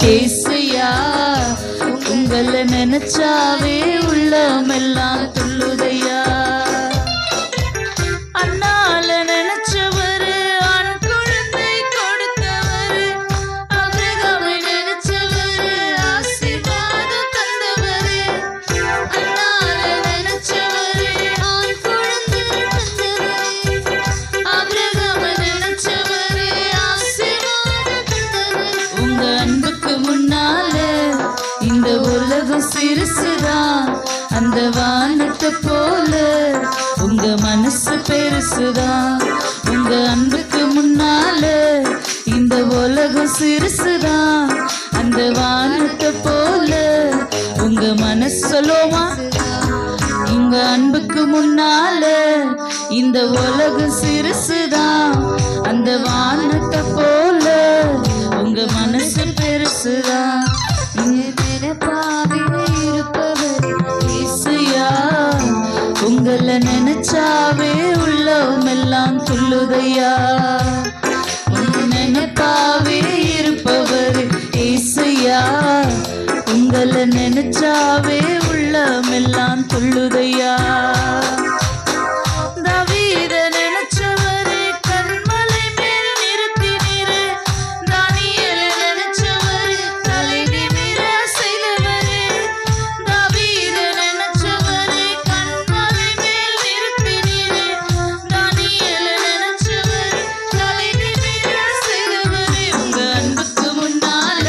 ஏசையா உங்களை நினைச்சாவே உள்ளமெல்லாம் துள்ளுதையா. அண்ணால நினைச்சவரு ஆண் குழந்தை கொடுத்தவரு, அபிரகாமை நினைச்சவரு ஆசீர்வாதம் தந்தவரு. அண்ணால நினைச்சவரு ஆண் குழந்தை தந்தவரு, அபிரகாமை நினைச்சவரு ஆசீர்வாதம் தந்தவரு. உங்க அன்புக்கு முன்னால இந்த உலகம் சிறுசுதான், அந்த வானத்தை போல உங்க மனசு பெருசுதான். உங்க அன்புக்கு முன்னால இந்த உலகம் சிறுசுதான், அந்த வானத்தை போல உங்க மனசு. சொல்லுவோமா? உங்க அன்புக்கு முன்னால இந்த உலகம் சிறுசுதான், அந்த வானத்தை போல உங்க மனசு பெருசுதான். உங்களை நினைச்சாவே உள்ளமெல்லாம் துள்ளுதையா. நினைப்பாவே இருப்பவர் ஏசையா, உங்களை நினைச்சாவே உள்ளமெல்லாம் துள்ளுதையா. தாவீத நினைச்சவரு கண்மலை மேல் நிறுத்தினீரு, தானியேலை நினைச்சவரு தலை நிமிர செய்தவரு. தாவீத நினைச்சவரு கண்மலை மேல் நிறுத்தினீரு, தானியேலை நினைச்சவரு தலை நிமிர செய்தவரு. உங்க அன்புக்கு முன்னால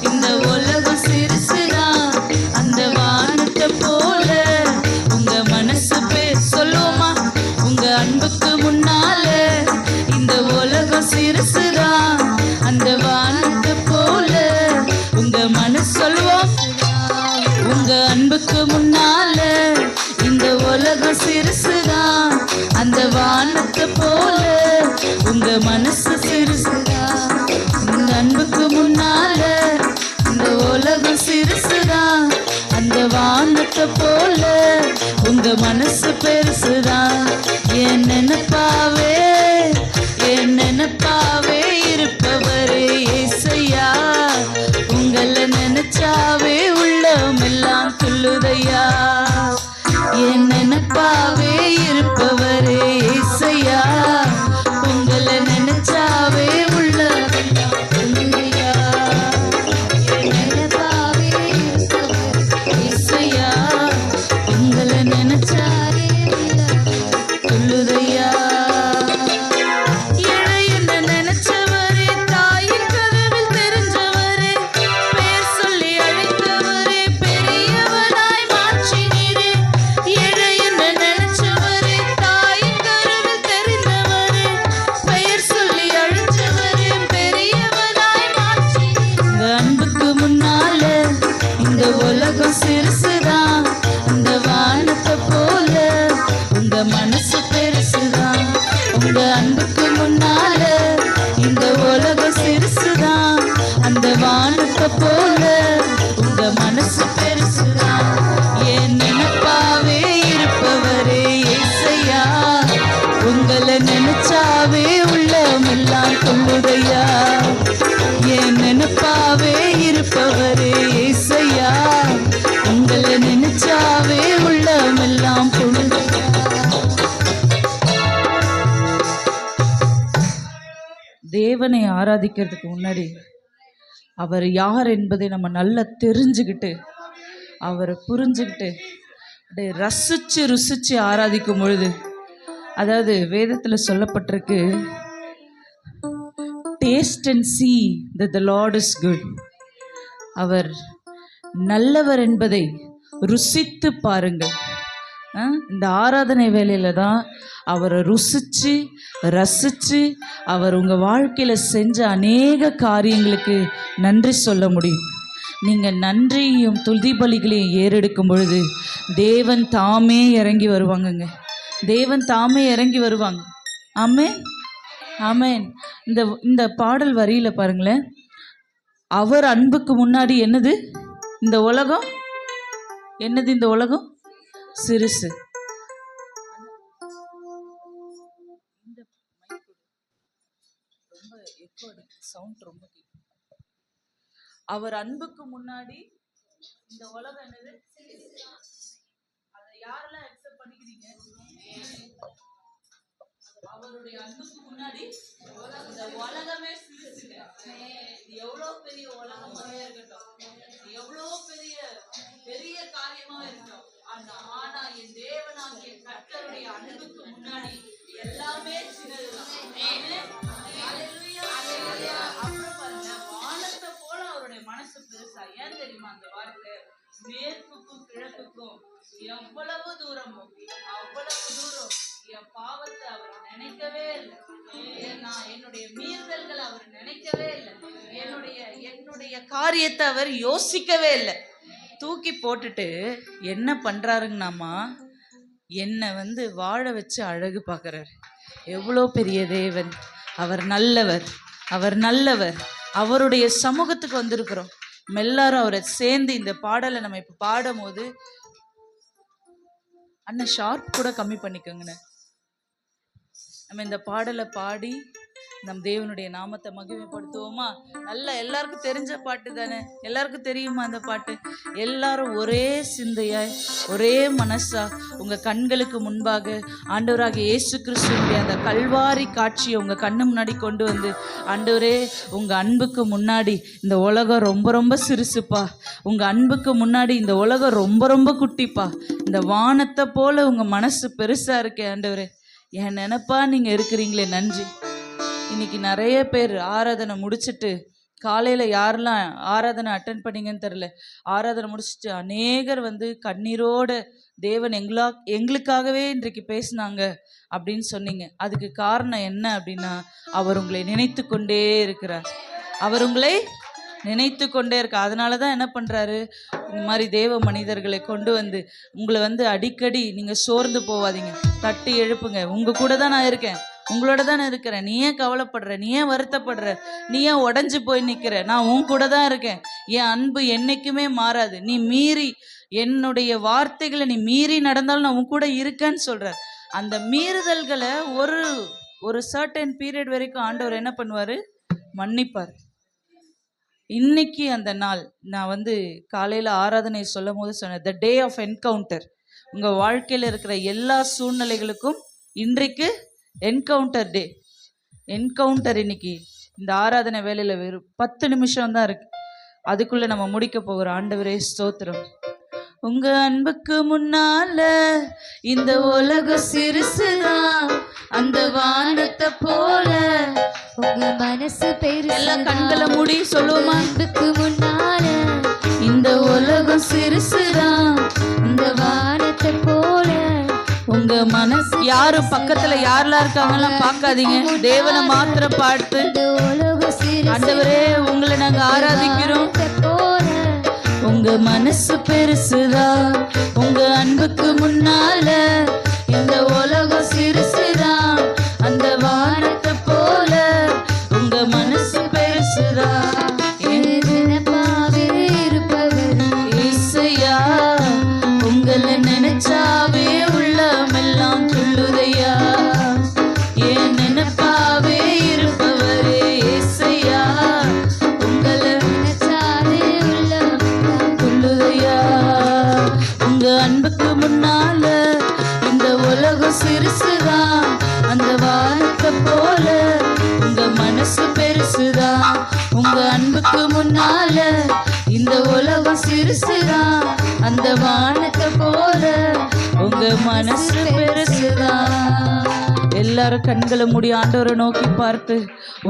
இந்த உலகம் சிறுசுதான், அந்த வானத்தை போல உங்க மனசு பேர். சொல்லுவோமா? உங்க அன்புக்கு முன்னால இந்த உலகம் சிறுசுதான், அந்த வானத்தை போல உங்க மனசு. சொல்லுவோம்? உங்க அன்புக்கு முன்னால இந்த உலகம் சிறுசுதான், அந்த வானத்தை போல உங்க மனசு சிறுசுதான். உங்க அன்புக்கு முன்னால இந்த உலகம் சிறுசுதான், அந்த வானத்தை போல உங்க மனசு பெருசுதான். என் நினைப்பாவே என் நினைப்பாவே இருப்பவரே ஏசையா, உங்களை நினைச்சாவே உள்ளமெல்லாம் துள்ளுதையா. என் நினைப்பாவே இருப்பவரே ஏசையா, உங்களை நினைச்சாவே உள்ளமெல்லாம் துள்ளுதையா. என் நினைப்பாவே இருப்பவரே ஏசையா, உங்களை நினைச்சாவே துள்ளுதையா. இளையன்னு நினைச்சவரே, தாயின் கதவில் தெரிஞ்சவரே, பேர் சொல்லி அழைத்தவரே, பெரியவனாய் மாற்றினீரே. இளையன்னு நினைச்சவரே, தாயின் கதவில் தெரிந்தவரே, பெயர் சொல்லி அழைச்சவரே, பெரியவனாய் மாற்றினீரே. உங்க அன்புக்கு முன்னால இந்த உலகம் சிறுசுதான், அந்த வானத்தை போல உங்க மனசு பெருசுதான். உங்க அன்புக்கு முன்னால இந்த உலகம் சிறுசுதான், அந்த வானத்தை போல உங்க மனசு பெருசுதான். என் நினைப்பாவே இருப்பவரே ஏசையா, உங்களை நினைச்சாவே உள்ளமெல்லாம் துள்ளுதையா. என் நினைப்பாவே இருப்பவரே ஏசையா, உங்களை நினைச்சாவே உள்ளமெல்லாம் துள்ளுதையா. தேவனை ஆராதிக்கிறதுக்கு முன்னாடி அவர் யார் என்பதை நம்ம நல்லா தெரிஞ்சுக்கிட்டு, அவரை புரிஞ்சுக்கிட்டு, அப்படியே ரசிச்சு ருசிச்சு ஆராதிக்கும் பொழுது, அதாவது வேதத்தில் சொல்லப்பட்டிருக்கு, taste and see that the Lord is good. அவர் நல்லவர் என்பதை ருசித்து பாருங்கள். இந்த ஆராதனை வேலையில தான் அவரை ருசிச்சு ரசித்து அவர் உங்கள் வாழ்க்கையில் செஞ்ச அநேக காரியங்களுக்கு நன்றி சொல்ல முடியும். நீங்கள் நன்றியும் துதி பலிகளையும் ஏறெடுக்கும் பொழுது தேவன் தாமே இறங்கி வருவாங்கங்க. தேவன் தாமே இறங்கி வருவாங்க. ஆமென், ஆமென். இந்த பாடல் வரியில் பாருங்களேன், அவர் அன்புக்கு முன்னாடி என்னது இந்த உலகம், என்னது இந்த உலகம் சிறுசு. அவர் அன்புக்கு முன்னாடி இந்த உலகம் என்னது? அதை யாரெல்லாம் அக்செப்ட் பண்ணிக்கிறீங்க? அவருடைய அன்புக்கு முன்னாடி இந்த உலகமே சிரிச்சுங்க. எவ்வளவு பெரிய உலகமாவே இருக்கட்டும், எவ்வளவு பெரிய பெரிய காரியமா இருக்கட்டும், ஆனா என் தேவனாகிய கர்த்தருடைய அன்புக்கு முன்னாடி எல்லாமே சின்னதுதான். அப்புறம் பாருங்க, வானத்தை போல அவருடைய மனசு பெருசா. ஏன் தெரியுமா அந்த வார்த்தை? மேற்குக்கும் கிழக்குக்கும் எவ்வளவு தூரமோ அவ்வளவு தூரம் என் பாவத்தை அவர் நினைக்கவே இல்லை. என்னுடைய மீறுதல்களை அவர் நினைக்கவே இல்லை. என்னுடைய காரியத்தை அவர் யோசிக்கவே இல்லை. தூக்கி போட்டுட்டு என்ன பண்றாருங்கன்னாமா, என்னை வாழ வச்சு அழகு பார்க்கறாரு. எவ்வளோ பெரிய தேவன்! அவர் நல்லவர், அவர் நல்லவர். அவருடைய சமூகத்துக்கு வந்திருக்கிறோம். எல்லாரும் அவரை சேர்ந்து இந்த பாடலை நம்ம இப்ப பாடும் போது, அண்ணன் ஷார்ப் கூட கம்மி பண்ணிக்கோங்கண்ணே. நம்ம இந்த பாடலை பாடி நம் தேவனுடைய நாமத்தை மகிமைப்படுத்துவோமா? நல்லா எல்லாருக்கும் தெரிஞ்ச பாட்டு தானே, எல்லாருக்கும் தெரியுமா அந்த பாட்டு? எல்லாரும் ஒரே சிந்தையாய் ஒரே மனசா உங்க கண்களுக்கு முன்பாக ஆண்டவராக இயேசு கிறிஸ்துவினுடைய அந்த கல்வாரி காட்சியை உங்க கண்ணு முன்னாடி கொண்டு வந்து, ஆண்டவரே உங்க அன்புக்கு முன்னாடி இந்த உலகம் ரொம்ப ரொம்ப சிறுசுப்பா, உங்க அன்புக்கு முன்னாடி இந்த உலகம் ரொம்ப ரொம்ப குட்டிப்பா, இந்த வானத்தை போல உங்க மனசு பெருசா இருக்கே ஆண்டவரே, என் நினைப்பா நீங்க இருக்கிறீங்களே, நன்றி. இன்னைக்கு நிறைய பேர் ஆராதனை முடிச்சுட்டு, காலையில் யாரெல்லாம் ஆராதனை அட்டன் பண்ணிங்கன்னு தெரில, ஆராதனை முடிச்சுட்டு அநேகர் கண்ணீரோட தேவன் எங்களுக்காகவே இன்றைக்கு பேசினாங்க அப்படின்னு சொன்னீங்க. அதுக்கு காரணம் என்ன அப்படின்னா, அவர் உங்களை நினைத்து கொண்டே இருக்கிறார். அவர் உங்களை நினைத்து கொண்டே இருக்க. அதனால தான் என்ன பண்ணுறாரு, இந்த மாதிரி தேவ மனிதர்களை கொண்டு உங்களை அடிக்கடி நீங்கள் சோர்ந்து போவாதீங்க, தட்டி எழுப்புங்க. உங்கள் கூட தான் நான் இருக்கேன், உங்களோட தானே இருக்கிறேன், நீ ஏன் கவலைப்படுற, நீ ஏன் வருத்தப்படுற, நீ ஏன் உடஞ்சி போய் நிற்கிற, நான் உன் கூட தான் இருக்கேன், என் அன்பு என்னைக்குமே மாறாது, நீ மீறி என்னுடைய வார்த்தைகளை நீ மீறி நடந்தாலும் நான் உன் கூட இருக்கேன்னு சொல்கிறார். அந்த மீறுதல்களை ஒரு சர்டன் பீரியட் வரைக்கும் ஆண்டவர் என்ன பண்ணுவார், மன்னிப்பார். இன்னைக்கு அந்த நாள் நான் காலையில் ஆராதனை சொல்லும் போது சொன்னேன், த டே ஆஃப் என்கவுண்டர். உங்கள் வாழ்க்கையில் இருக்கிற எல்லா சூழ்நிலைகளுக்கும் இன்றைக்கு என்கவுண்டர் டே. என்கவுண்டர் இன்னைக்கு இந்த ஆராதனை வேலையில் வெறும் 10 நிமிஷம் தான் இருக்கு, அதுக்குள்ளே நம்ம முடிக்க போகிறோம். ஆண்டவரே ஸ்தோத்திரம். உங்க அன்புக்கு முன்னால இந்த உலகம் சிறுசுதான், அந்த வானத்தை போல உங்க மனசு பெருசு. எல்லாம் கண்களை மூடி சொல்லுவோமா? அன்புக்கு முன்னால இந்த உலகம் சிறுசுதான், இந்த வானத்தை போல உங்க மனசு. யாரும் பக்கத்துல யாரெல்லாம் இருக்காங்கலாம் பார்க்காதீங்க, தேவனை மாத்திரம் பார்த்து, ஆண்டவரே உங்களை நாங்க ஆராதிக்கிறோம். உங்க மனசு பெருசுதான், உங்க அன்புக்கு முன்னால இந்த உலகம் சிறுசுதான், அந்த வானத்தை போல உங்க மனசு பெருசுதான். இசையா உங்களை நினைச்சாவே உள்ளமெல்லாம் துள்ளுதையா, ஏன் நினைப்பாவே இருப்பவரே இசையா, உங்களை நினைச்சாவே உள்ளமெல்லாம் துள்ளுதையா. உங்க அன்புக்கு முன்னால இந்த உலகம் சிறுசுதான், அந்த வானத்தை போல உங்க மனசு பெருசுதான். உங்க அன்புக்கு முன்னால இந்த உலகம் சிறுசுதான், அந்த வானத்தை போல உங்க மனசு பெருசுதான். எல்லாரும் கண்களை மூடி ஆண்டவரை நோக்கி பார்த்து,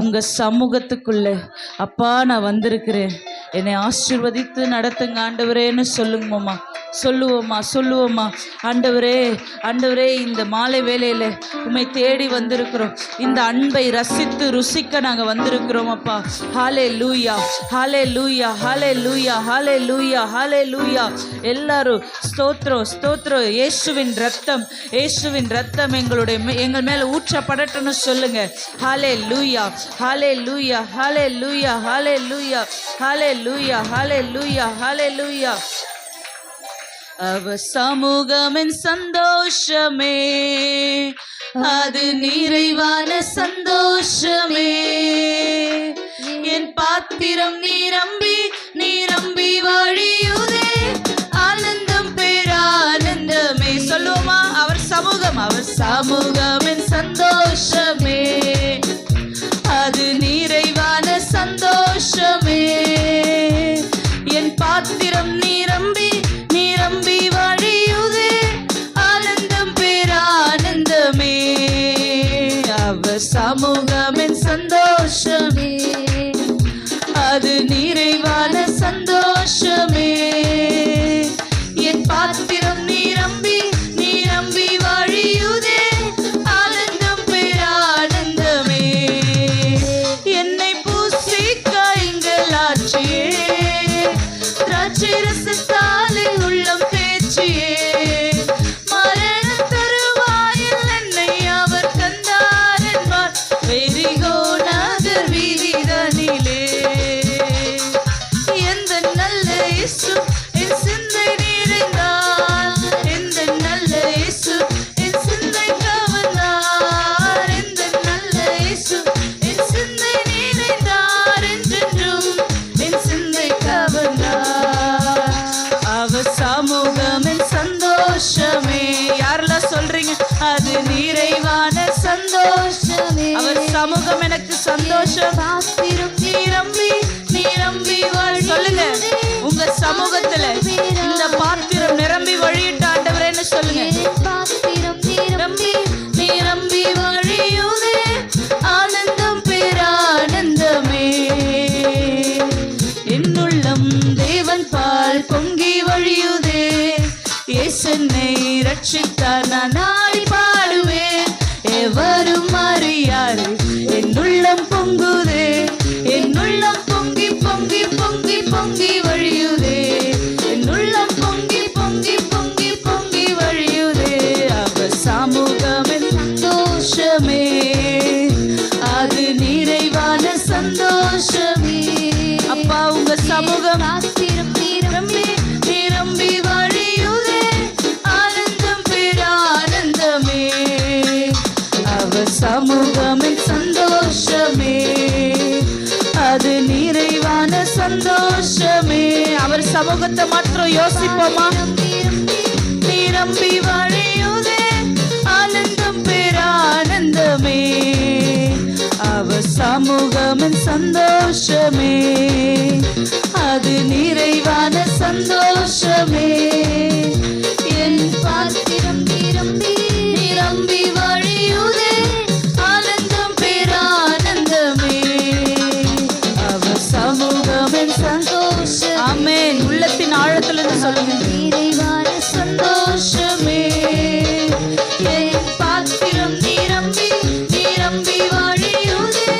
உங்க சமூகத்துக்குள்ள அப்பா நான் வந்திருக்கிறேன், என்னை ஆசீர்வதித்து நடத்துங்க ஆண்டவரேன்னு சொல்லுங்கம்மா, சொல்லுவோமா. ஆண்டவரே, ஆண்டவரே, இந்த மாலை வேளையில உம்மை தேடி வந்திருக்கிறோம், இந்த அன்பை ரசித்து ருசிக்க நாங்க வந்திருக்கிறோம் அப்பா. ஹல்லேலூயா, ஹல்லேலூயா, ஹல்லேலூயா, ஹல்லேலூயா, ஹல்லேலூயா. எல்லாரும் ஸ்தோத்திரம். இயேசுவின் ரத்தம், இயேசுவின் ரத்தம் எங்கள் மேல ஊற்றப்படட்டும்னு சொல்லுங்க. ஹல்லேலூயா, ஹல்லேலூயா, ஹல்லேலூயா, ஹல்லேலூயா, ஹல்லேலூயா, ஹல்லேலூயா, ஹல்லேலூயா. அவ சமூகமின் சந்தோஷமே, அது நிறைவான சந்தோஷமே, என் பாத்திரம் நிரம்பி பாத்திரம் நிரம்பி நிரம்பி வழியுதே, ஆனந்தம் பேரானந்தமே. அவர் சமூகம் என் சந்தோஷமே, அது நிறைவான சந்தோஷமே. என் பாத்திரம் நிரம்பி நிரம்பி வழியுதே, ஆனந்தம் பேரானந்தமே. என்னை பூசி காய்களாச்சியே, திராட்சை ரசத்தாலே உள்ளம் தேய்ச்சியே, மரண தருவாயில் என்னை அவர் தந்தார் என்பார் வெறிகோ நகர் வீதிதனிலே. எந்த நல்ல இயேசு என் சிந்தை நிறைந்தார், எந்த நல்ல இயேசு என் சிந்தை கவர்ந்தார், எந்த நல்ல இயேசு என் சிந்தை நிறைந்தார், என்றென்றும் என் சிந்தை கவர்ந்தார். அவர் சமூகம் என் சந்தோஷமே. யாரெல்லாம் சொல்றீங்க? அது நிறைவான சந்தோஷமே. அவர் சமூகம் எனக்கு சந்தோஷம். பாத்திரம் நிரம்பி நிரம்பி சொல்லுங்க, உங்க சமூகத்துல இந்த பாத்திரம் நிரம்பி வழியிட்ட ஆண்டவரேன்னு சொல்லுங்க. பாத்திரம் நிரம்பி நிரம்பி வழியுதே, ஆனந்தம் பேரானந்தமே. என்னுள்ளம் தேவன் பால் பொங்கி வழியுதே, இயேசுனை ரட்சித்தார் நான் நாடி பாடுவேன். எவரும் அறியாரு என்னுள்ளம் பொங்குதே, என்னுள்ளம் பொங்கி பொங்கி பொங்கி பொங்கி வழியுதே, என்னுள்ளம் பொங்கி பொங்கி பொங்கி பொங்கி வழியுதே. அவர் சமூகம் என் சந்தோஷமே, அது நிறைவான சந்தோஷமே. அப்பா உங்க சமூகம் நிரம்பி நிரம்பி வழியுதே, ஆனந்தம் பேரானந்தமே. அவர் சமூகம் என் சந்தோஷமே, அது நிறைவான சந்தோஷமே. அவர் சமூகத்தை மாத்திரம் யோசிப்போமா? நிரம்பி வழியுதே, ஆனந்தம் பேரானந்தமே. அவர் சமூகம் என் சந்தோஷமே, அது நிறைவான சந்தோஷமே. என் பாத்திரம் நிரம்பி நிரம்பி வழியுதே, ஆனந்தம் பேரானந்தமே. அவர் சமூகம் என் சந்தோஷம். ஆமென். உள்ளத்தின் ஆழத்திலிருந்து சொல்லுங்க, நிறைவான சந்தோஷமே. என் பாத்திரம் நிரம்பி நிரம்பி வழியுதே,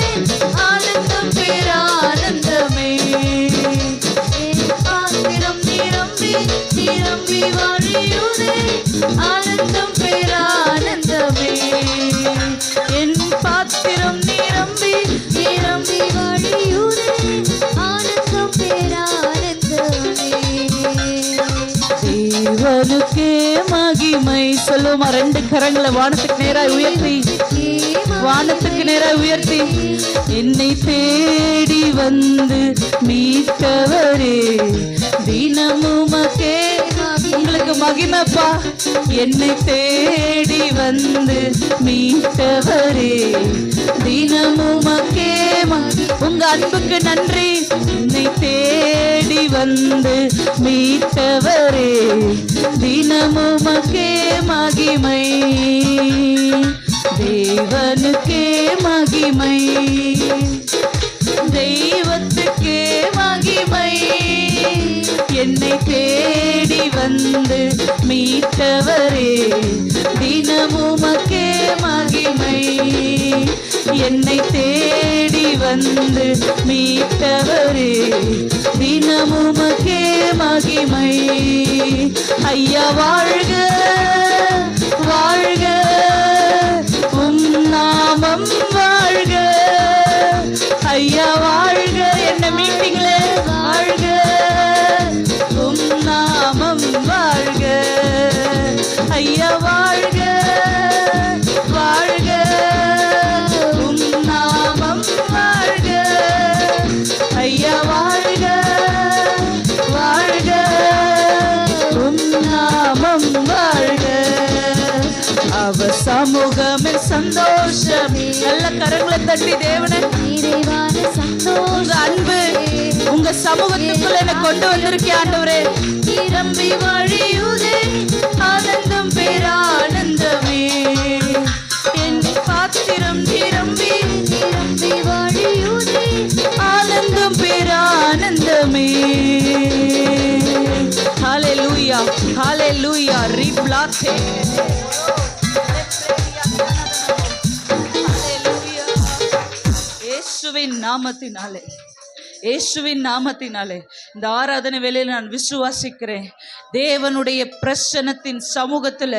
ஆனந்தம் பேரானந்தமே. என் பாத்திரம் நிரம்பி நிரம்பி வழியுதே, ஆனந்தம் பேரானந்தமே. என் பாத்திரம் நிரம்பி நிரம்பி வழியுதே, ஆனந்தம் பேரானந்தமே. தேவனுக்கே மகிமை. சொல்லுமா, ரெண்டு கரங்களை வானத்துக்கு நேராய் உயர்த்தி, வானத்துக்கு நேராய் உயர்த்தி. என்னை தேடி வந்து மீட்டவரே, தினமுமக்கே. உங்களுக்கு மகிமைப்பா. என்னை தேடி வந்து மீட்டவரே, தினமுமக்கே. உங்க அன்புக்கு நன்றி. என்னை தேடி வந்து மீட்டவரே, தினமுமக்கே மகிமை. தேவனுக்கே மகிமை, தெய்வத்துக்கே மகிமை. என்னை தேடி வந்து மீட்டவரே, தினமுமக்கே மகிமை. என்னை தேடி வந்து மீட்டவரே, தினமுமக்கே மகிமை. ஐயா வாழ்க வாழ்க, உம் நாமம் வாழ்க. ஐயா வாழ்க, என்ன மீட்டிங்களே வாழ்க, உம் நாமம் வாழ்க. ஐயா வாழ்க வாழ்க, உம் நாமம் வாழ்க. ஐயா வாழ்க வாழ்க, உம் நாமம் வாழ்க. அவர் சமூகமே சந்தோஷம். நல்ல கரங்களை தட்டி தேவனை உங்க அன்பு உங்க சமூகத்துக்குள்ள என்னை கொண்டு வந்திருக்கேன் ஆண்டவரே. நிரம்பி வழியுதே ஆனந்தம் பேரானந்தமே, என் பாத்திரம் நிரம்பி நிரம்பி வழியுதே ஆனந்தம் பேரானந்தமே. ஹalleluya ஹalleluya ரிப்ளாத்தே. இயேசுவின் நாமத்தினாலே இயேசுவின் நாமத்தினாலே இந்த ஆராதனை வேளையில் நான் விசுவாசிக்கிறேன். தேவனுடைய பிரசன்னத்தின் சமூகத்தில்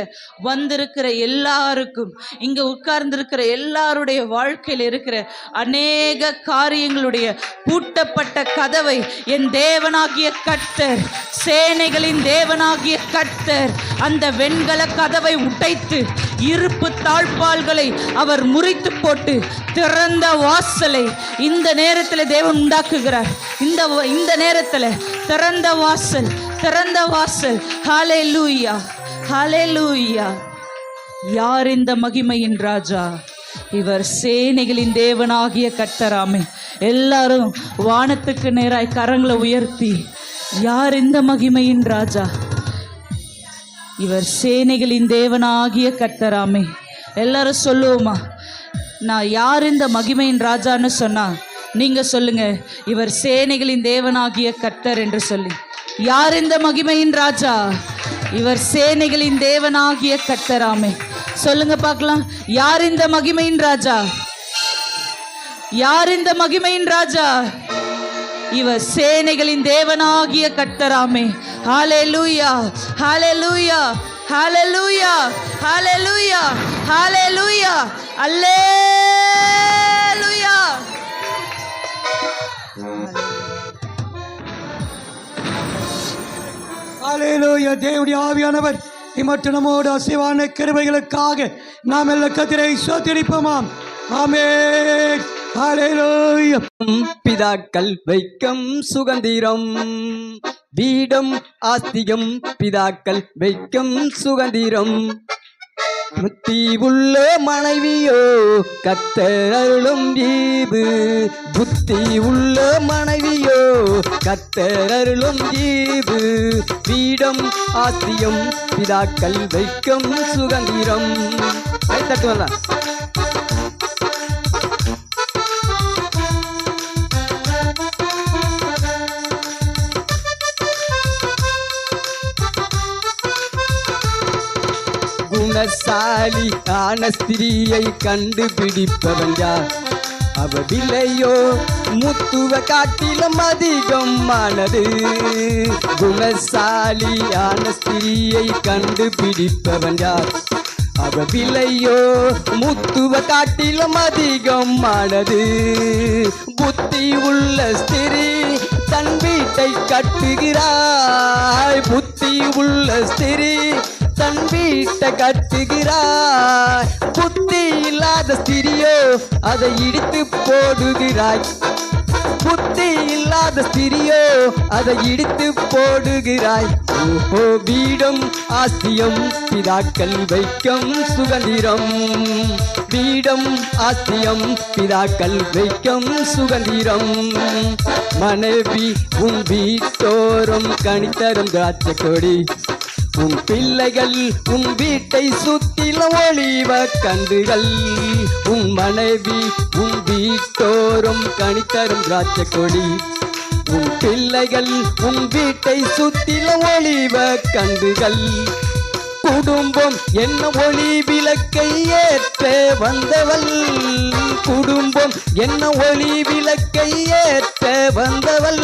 வந்திருக்கிற எல்லாருக்கும், இங்கே உட்கார்ந்திருக்கிற எல்லாருடைய வாழ்க்கையில் இருக்கிற அநேக காரியங்களுடைய பூட்டப்பட்ட கதவை என் தேவனாகிய கர்த்தர், சேனைகளின் தேவனாகிய கர்த்தர் அந்த வெண்கல கதவை உடைத்து இருப்பு தாழ்பால்களை அவர் முறித்து போட்டு திறந்த வாசலை இந்த நேரத்தில் தேவன் உண்டாக்குகிறார். இந்த நேரத்தில் திறந்த வாசல், திறந்த வாசல். ஹalleluya ஹalleluya. யார் இந்த மகிமையின் ராஜா? இவர் சேனைகளின் தேவனாகிய கர்த்தராமே. எல்லாரும் வானத்துக்கு நேராய் கரங்களை உயர்த்தி, யார் இந்த மகிமையின் ராஜா? இவர் சேனைகளின் தேவனாகிய கர்த்தராமே. எல்லாரும் சொல்லுவோமா? நான் யார் இந்த மகிமையின் ராஜான்னு சொன்னா நீங்க சொல்லுங்க, இவர் சேனைகளின் தேவனாகிய கர்த்தர் என்று சொல்லி. யார் இந்த மகிமையின் ராஜா? இவர் சேனைகளின் தேவனாகிய கர்த்தராமே. சொல்லுங்க பார்க்கலாம், யார் இந்த மகிமையின் ராஜா? யார் இந்த மகிமையின் ராஜா? இவர் சேனைகளின் தேவனாகிய கர்த்தராமே. ஹalleluya ஹalleluya ஹalleluya ஹalleluya ஹalleluya அல்லேலூயா. ஹalleluya. தேவனுடைய ஆவியானவர் இம்மட்டு நம்மோடு அசைவான கிருபைகளுக்காக நாம் எல்லாம் கர்த்தரை ஸ்தோத்திரிப்போமாம். ஆமென். ஹalleluya. பிதாக்கள் வைக்கும் சுகந்திரம் வீடும் ஆஸ்திகம், பிதாக்கள் வைக்கும் சுகந்திரம். புத்தி உள்ள மனைவியோ கர்த்தர் அருளும் ஈவு, புத்தி உள்ள மனைவியோ கர்த்தர் அருளும் ஈவு. வீடும் ஆஸ்தியம், பிதாக்கள் வைக்கும் சுகந்திரம். தட்டுவல்ல குணசாலி ஆன ஸ்திரியை கண்டுபிடிப்பவன் யார்? அவ விலையோ முத்துவ காட்டிலும் அதிகமானது. குணசாலி ஆன ஸ்திரியை கண்டுபிடிப்பவன் யார்? அவ விலையோ முத்துவ காட்டிலும் அதிகமானது. புத்தி உள்ள ஸ்திரீ தன் வீட்டை கட்டுகிறாய், புத்தி உள்ள ஸ்திரீ தன் வீட்டை கட்டுகிறாய். புத்தி இல்லாத ஸ்திரியோ அதை இடித்து போடுகிறாய், புத்தி இல்லாத ஸ்திரியோ அதை இடித்து போடுகிறாய். ஓஹோ, வீடும் ஆஸ்தியம், பிதாக்கள் வைக்கும் சுகந்திரம். வீடும் ஆஸ்தியம், பிதாக்கள் வைக்கும் சுகந்திரம். மனைவி உன் வீட்டோறும் கனித்தரும் திராட்சை கொடி, உன் பிள்ளைகள் உன் வீட்டை சுத்திலும் ஒளிவ கண்டுகள். உன் மனைவி உன் வீட்டோறும் கனித்தரும் திராட்சை கொடி, உன் பிள்ளைகள் உன் வீட்டை சுத்திலும் ஒளிவ கண்டுகள். குடும்பம் என்ன ஒளி விளக்கை ஏற்ற வந்தவள், குடும்பம் என்ன ஒளி விளக்கை ஏற்ற வந்தவள்.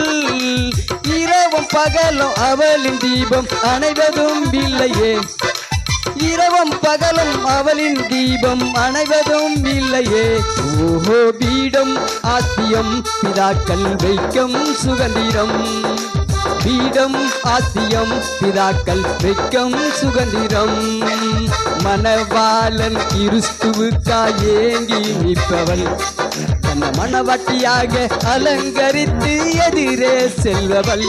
இரவும் பகலும் அவளின் தீபம் அணைவதும் இல்லையே, இரவும் பகலும் அவளின் தீபம் அணைவதும் இல்லையே. ஓஹோ, வீடும் ஆஸ்தியம், பிதாக்கள் வைக்கும் சுகந்திரம். வீடும் ஆஸ்தியம், பிதாக்கள் வைக்கும் சுகந்திரம். மணவாளன் கிறிஸ்துவுக்காய் ஏங்கி நிற்பவள், தன்னை மணவாட்டியாக அலங்கரித்து எதிரே செல்பவள்.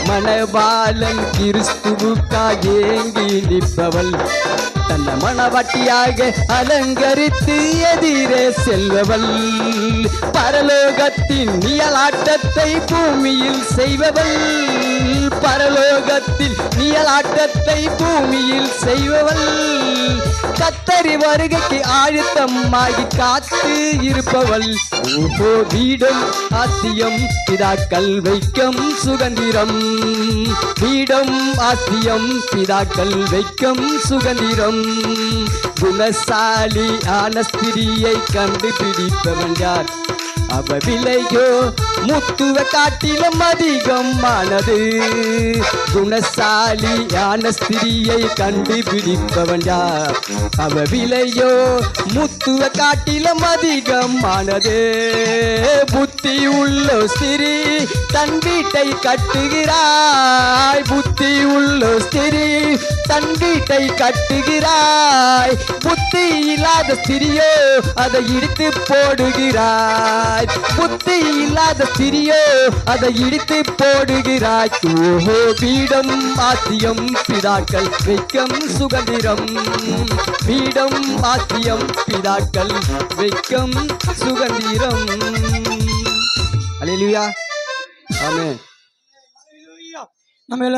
மணவாளன் கிறிஸ்துவுக்காய் ஏங்கி நிற்பவள், தன்னை மணவாட்டியாக அலங்கரித்து எதிரே செல்பவள் பரலோகத்தின் நியலாட்டத்தை பூமியில் செய்பவள் பரலோகத்தில் நியலாட்டத்தை பூமியில் செய்பவள் கத்தரி வருகைக்கு ஆயத்தமாகி காத்து இருப்பவள் ஓஹோ வீடும் ஆசியம் பிதாக்கள் வைக்கும் சுகந்திரம் வீடும் ஆசியம் பிதாக்கள் வைக்கும் சுகந்திரம் குணசாலி ஆன ஸ்திரியை கண்டுபிடிப்பவன் யார் அவ விலையோ முத்துவ காட்டிலும் அதிகமானது குணசாலியான ஸ்திரியை கண்டுபிடிப்பவன் யார் அவ விலையோ முத்துவ காட்டிலும் அதிகமானது புத்தி உள்ள ஸ்திரி தன் வீட்டை கட்டுகிறாய் புத்தி உள்ள ஸ்திரி தன் வீட்டை கட்டுகிறாய் புத்தி இல்லாத ஸ்திரியோ அதை இடித்து போடுகிறாய் புத்தி இல்லாத ஸ்திரியோ அதை இடித்து போடுகிறாய் ஓஹோ பீடம் ஆத்தியம் பிதாக்கள் வைக்கம் சுகந்திரம் பீடம் ஆத்தியம் பிதாக்கள் வைக்கம் சுகந்திரம் அல்லேலூயா ஆமென் நம்ம எல்லாரும்